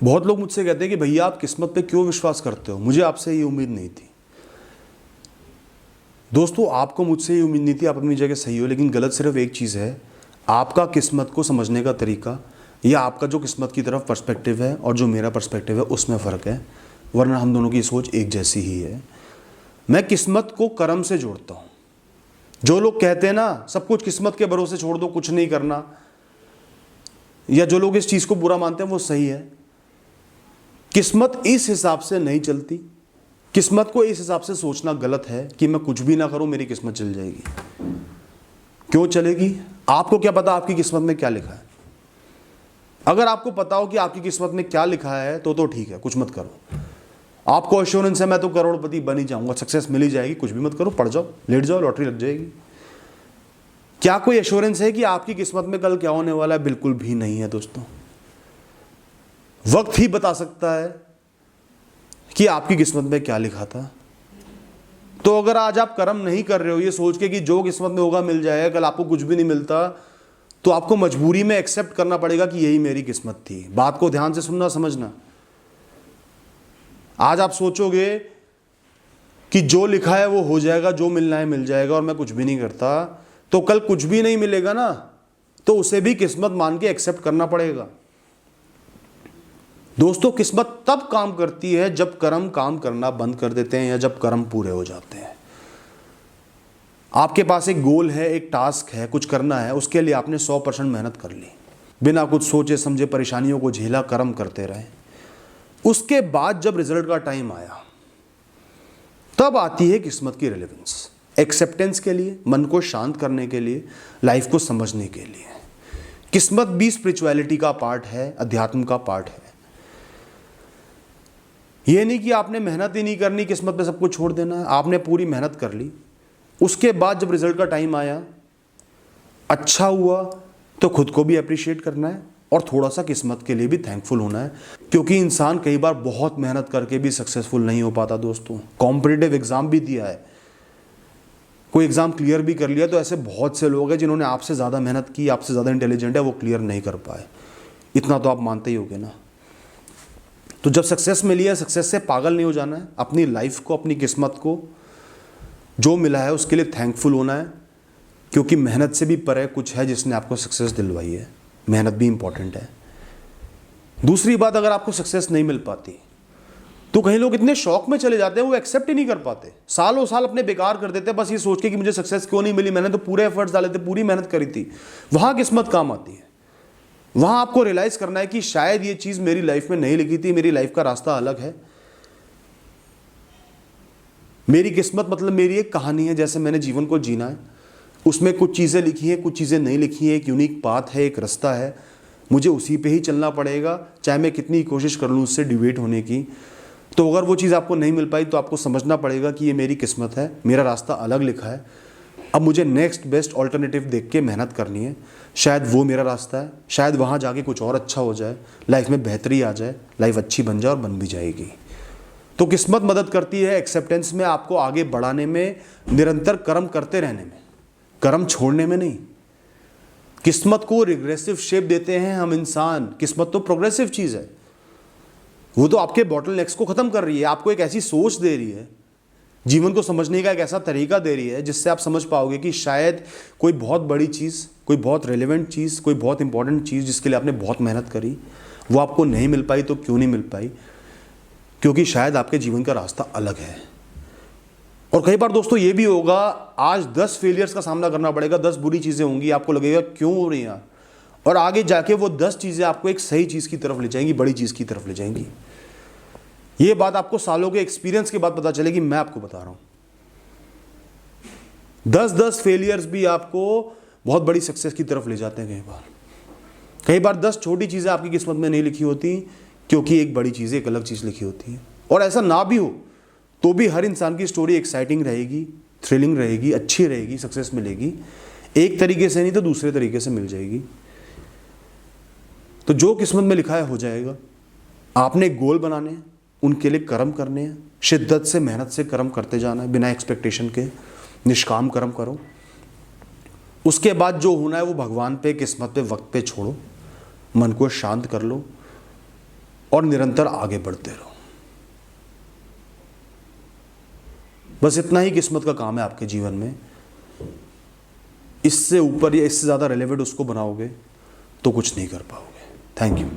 बहुत लोग मुझसे कहते हैं कि भैया आप किस्मत पे क्यों विश्वास करते हो, मुझे आपसे ये उम्मीद नहीं थी। दोस्तों, आपको मुझसे ये उम्मीद नहीं थी, आप अपनी जगह सही हो, लेकिन गलत सिर्फ एक चीज़ है, आपका किस्मत को समझने का तरीका, या आपका जो किस्मत की तरफ पर्सपेक्टिव है और जो मेरा पर्सपेक्टिव है उसमें फ़र्क है, वरना हम दोनों की सोच एक जैसी ही है। मैं किस्मत को कर्म से जोड़ता हूँ। जो लोग कहते हैं ना सब कुछ किस्मत के भरोसे छोड़ दो, कुछ नहीं करना, या जो लोग इस चीज़ को बुरा मानते हैं वो सही है। किस्मत इस हिसाब से नहीं चलती। किस्मत को इस हिसाब से सोचना गलत है कि मैं कुछ भी ना करूं मेरी किस्मत चल जाएगी। क्यों चलेगी? आपको क्या पता आपकी किस्मत में क्या लिखा है? अगर आपको पता हो कि आपकी किस्मत में क्या लिखा है तो ठीक है, कुछ मत करो। आपको एश्योरेंस है मैं तो करोड़पति बन ही जाऊंगा, सक्सेस मिल ही जाएगी, कुछ भी मत करो, पड़ जाओ, लेट जाओ, लॉटरी लग जाएगी। क्या कोई एश्योरेंस है कि आपकी किस्मत में कल क्या होने वाला है? बिल्कुल भी नहीं है दोस्तों। वक्त ही बता सकता है कि आपकी किस्मत में क्या लिखा था। तो अगर आज आप कर्म नहीं कर रहे हो ये सोच के कि जो किस्मत में होगा मिल जाएगा, कल आपको कुछ भी नहीं मिलता, तो आपको मजबूरी में एक्सेप्ट करना पड़ेगा कि यही मेरी किस्मत थी। बात को ध्यान से सुनना, समझना। आज आप सोचोगे कि जो लिखा है वो हो जाएगा, जो मिलना है मिल जाएगा, और मैं कुछ भी नहीं करता, तो कल कुछ भी नहीं मिलेगा ना, तो उसे भी किस्मत मान के एक्सेप्ट करना पड़ेगा। दोस्तों, किस्मत तब काम करती है जब कर्म काम करना बंद कर देते हैं या जब कर्म पूरे हो जाते हैं। आपके पास एक गोल है, एक टास्क है, कुछ करना है, उसके लिए आपने 100% मेहनत कर ली, बिना कुछ सोचे समझे परेशानियों को झेला, कर्म करते रहे। उसके बाद जब रिजल्ट का टाइम आया तब आती है किस्मत की रिलेवेंस, एक्सेप्टेंस के लिए, मन को शांत करने के लिए, लाइफ को समझने के लिए। किस्मत भी स्पिरिचुअलिटी का पार्ट है, अध्यात्म का पार्ट है। यह नहीं कि आपने मेहनत ही नहीं करनी, किस्मत पे सब कुछ छोड़ देना है। आपने पूरी मेहनत कर ली, उसके बाद जब रिजल्ट का टाइम आया, अच्छा हुआ, तो खुद को भी अप्रिशिएट करना है और थोड़ा सा किस्मत के लिए भी थैंकफुल होना है, क्योंकि इंसान कई बार बहुत मेहनत करके भी सक्सेसफुल नहीं हो पाता। दोस्तों, कॉम्पिटिटिव एग्जाम भी दिया है, कोई एग्जाम क्लियर भी कर लिया, तो ऐसे बहुत से लोग हैं जिन्होंने आपसे ज़्यादा मेहनत की, आपसे ज़्यादा इंटेलिजेंट है, वो क्लियर नहीं कर पाए। इतना तो आप मानते ही होगे ना। तो जब सक्सेस मिली है, सक्सेस से पागल नहीं हो जाना है। अपनी लाइफ को, अपनी किस्मत को, जो मिला है उसके लिए थैंकफुल होना है, क्योंकि मेहनत से भी परे कुछ है जिसने आपको सक्सेस दिलवाई है। मेहनत भी इंपॉर्टेंट है। दूसरी बात, अगर आपको सक्सेस नहीं मिल पाती तो कई लोग इतने शौक में चले जाते हैं, वो एक्सेप्ट ही नहीं कर पाते, सालों साल अपने बेकार कर देते हैं, बस ये सोच के कि मुझे सक्सेस क्यों नहीं मिली, मैंने तो पूरे एफर्ट्स डाले थे, पूरी मेहनत करी थी। वहां किस्मत काम आती है। वहां आपको रियलाइज करना है कि शायद ये चीज मेरी लाइफ में नहीं लिखी थी, मेरी लाइफ का रास्ता अलग है। मेरी किस्मत मतलब मेरी एक कहानी है, जैसे मैंने जीवन को जीना है, उसमें कुछ चीज़ें लिखी हैं, कुछ चीज़ें नहीं लिखी हैं, एक यूनिक पाथ है, एक रास्ता है, मुझे उसी पे ही चलना पड़ेगा, चाहे मैं कितनी कोशिश कर लूँ उससे डिवेट होने की। तो अगर वो चीज़ आपको नहीं मिल पाई तो आपको समझना पड़ेगा कि ये मेरी किस्मत है, मेरा रास्ता अलग लिखा है, अब मुझे नेक्स्ट बेस्ट ऑल्टरनेटिव देख के मेहनत करनी है। शायद वो मेरा रास्ता है, शायद वहाँ जाके कुछ और अच्छा हो जाए, लाइफ में बेहतरी आ जाए, लाइफ अच्छी बन जाए और बन भी जाएगी। तो किस्मत मदद करती है एक्सेप्टेंस में, आपको आगे बढ़ाने में, निरंतर कर्म करते रहने में, कर्म छोड़ने में नहीं। किस्मत को रिग्रेसिव शेप देते हैं हम इंसान, किस्मत तो प्रोग्रेसिव चीज है। वो तो आपके बॉटलनेक्स को खत्म कर रही है, आपको एक ऐसी सोच दे रही है, जीवन को समझने का एक ऐसा तरीका दे रही है जिससे आप समझ पाओगे कि शायद कोई बहुत बड़ी चीज, कोई बहुत रेलेवेंट चीज, कोई बहुत इंपॉर्टेंट चीज जिसके लिए आपने बहुत मेहनत करी, वो आपको नहीं मिल पाई। तो क्यों नहीं मिल पाई? क्योंकि शायद आपके जीवन का रास्ता अलग है। और कई बार दोस्तों ये भी होगा, आज 10 फेलियर्स का सामना करना पड़ेगा, 10 बुरी चीजें होंगी, आपको लगेगा क्यों हो रही हैं, और आगे जाके वो 10 चीजें आपको एक सही चीज की तरफ ले जाएंगी, बड़ी चीज की तरफ ले जाएंगी। ये बात आपको सालों के एक्सपीरियंस के बाद पता चलेगी, मैं आपको बता रहा हूं। 10 फेलियर्स भी आपको बहुत बड़ी सक्सेस की तरफ ले जाते हैं। कई बार 10 छोटी चीजें आपकी किस्मत में नहीं लिखी होती, क्योंकि एक बड़ी चीज, एक अलग चीज लिखी होती है। और ऐसा ना भी हो तो भी हर इंसान की स्टोरी एक्साइटिंग रहेगी, थ्रिलिंग रहेगी, अच्छी रहेगी, सक्सेस मिलेगी। एक तरीके से नहीं तो दूसरे तरीके से मिल जाएगी। तो जो किस्मत में लिखा है हो जाएगा। आपने गोल बनाने हैं, उनके लिए कर्म करने हैं, शिद्दत से, मेहनत से कर्म करते जाना है, बिना एक्सपेक्टेशन के, निष्काम कर्म करो। उसके बाद जो होना है वो भगवान पे, किस्मत पे, वक्त पे छोड़ो, मन को शांत कर लो। और निरंतर आगे बढ़ते रहो। बस इतना ही किस्मत का काम है आपके जीवन में। इससे ऊपर या इससे ज़्यादा रेलेवेंट उसको बनाओगे तो कुछ नहीं कर पाओगे। Thank you.